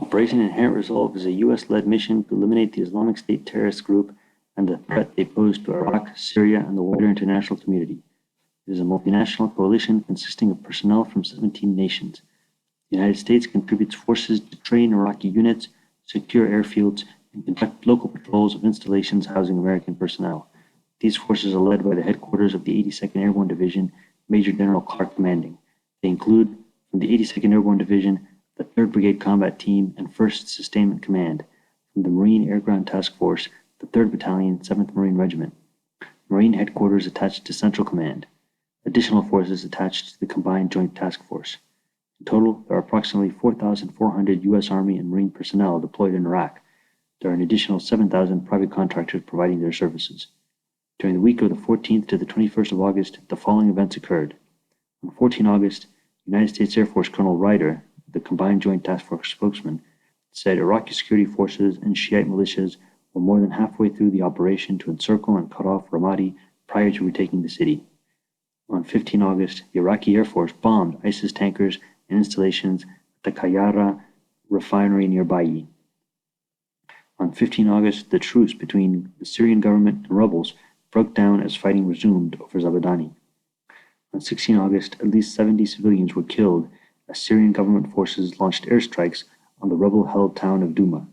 Operation Inherent Resolve is a U.S.-led mission to eliminate the Islamic State terrorist group and the threat they pose to Iraq, Syria, and the wider international community. It is a multinational coalition consisting of personnel from 17 nations. The United States contributes forces to train Iraqi units, secure airfields, and conduct local patrols of installations housing American personnel. These forces are led by the headquarters of the 82nd Airborne Division, Major General Clark commanding. They include, from the 82nd Airborne Division, the 3rd Brigade Combat Team and 1st Sustainment Command, from the Marine Air Ground Task Force, the 3rd Battalion, 7th Marine Regiment, Marine Headquarters attached to Central Command, additional forces attached to the Combined Joint Task Force. In total, there are approximately 4,400 U.S. Army and Marine personnel deployed in Iraq. There are an additional 7,000 private contractors providing their services. During the week of the 14th to the 21st of August, the following events occurred. On 14 August, United States Air Force Colonel Ryder, the Combined Joint Task Force spokesman, said Iraqi security forces and Shiite militias were more than halfway through the operation to encircle and cut off Ramadi prior to retaking the city. On 15 August, the Iraqi Air Force bombed ISIS tankers and installations at the Qayyara refinery near Bayi. On 15 August, the truce between the Syrian government and rebels broke down as fighting resumed over Zabadani. On 16 August, at least 70 civilians were killed as Syrian government forces launched airstrikes on the rebel-held town of Douma.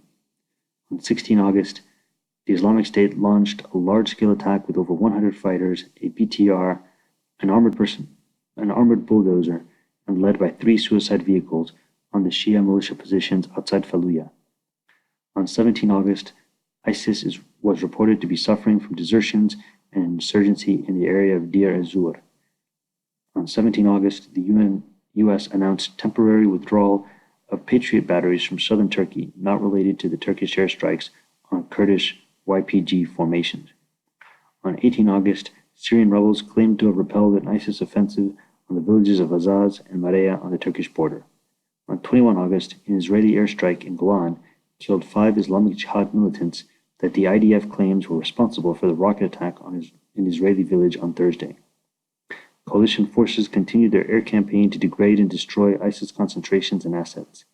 On 16 August, the Islamic State launched a large-scale attack with over 100 fighters, a BTR, an armored bulldozer, and led by 3 suicide vehicles on the Shia militia positions outside Fallujah. On 17 August, ISIS was reported to be suffering from desertions and insurgency in the area of Deir ez-Zur. On 17 August, the U.S. announced temporary withdrawal of Patriot batteries from southern Turkey, not related to the Turkish airstrikes on Kurdish YPG formations. On 18 August, Syrian rebels claimed to have repelled an ISIS offensive on the villages of Azaz and Mareya on the Turkish border. On 21 August, an Israeli airstrike in Golan killed 5 Islamic Jihad militants that the IDF claims were responsible for the rocket attack on an Israeli village on Thursday. Coalition forces continued their air campaign to degrade and destroy ISIS concentrations and assets.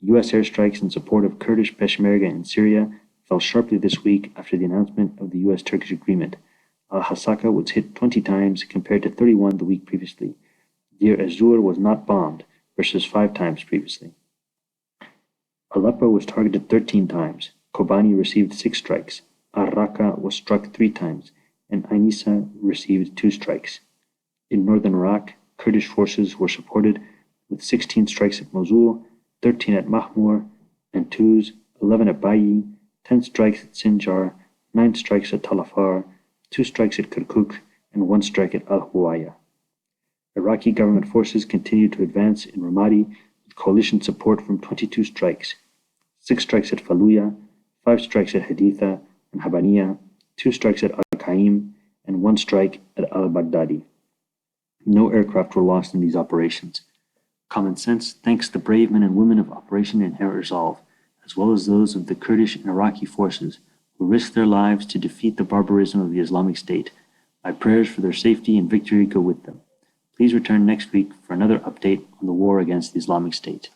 U.S. airstrikes in support of Kurdish Peshmerga in Syria fell sharply this week after the announcement of the U.S.-Turkish agreement. Al-Hasaka was hit 20 times compared to 31 the week previously. Deir ez-Zur was not bombed versus 5 times previously. Aleppo was targeted 13 times. Kobani received 6 strikes. Ar-Raqqa was struck 3 times, and Ainissa received 2 strikes. In northern Iraq, Kurdish forces were supported with 16 strikes at Mosul, 13 at Mahmur and Tuz, 11 at Bayi, 10 strikes at Sinjar, 9 strikes at Talafar, 2 strikes at Kirkuk, and 1 strike at Al-Huwaya. Iraqi government forces continued to advance in Ramadi with coalition support from 22 strikes, 6 strikes at Fallujah, 5 strikes at Haditha and Habaniya, 2 strikes at Al-Qaim, and 1 strike at Al-Baghdadi. No aircraft were lost in these operations. Common Sense thanks the brave men and women of Operation Inherent Resolve, as well as those of the Kurdish and Iraqi forces who risked their lives to defeat the barbarism of the Islamic State. My prayers for their safety and victory go with them. Please return next week for another update on the war against the Islamic State.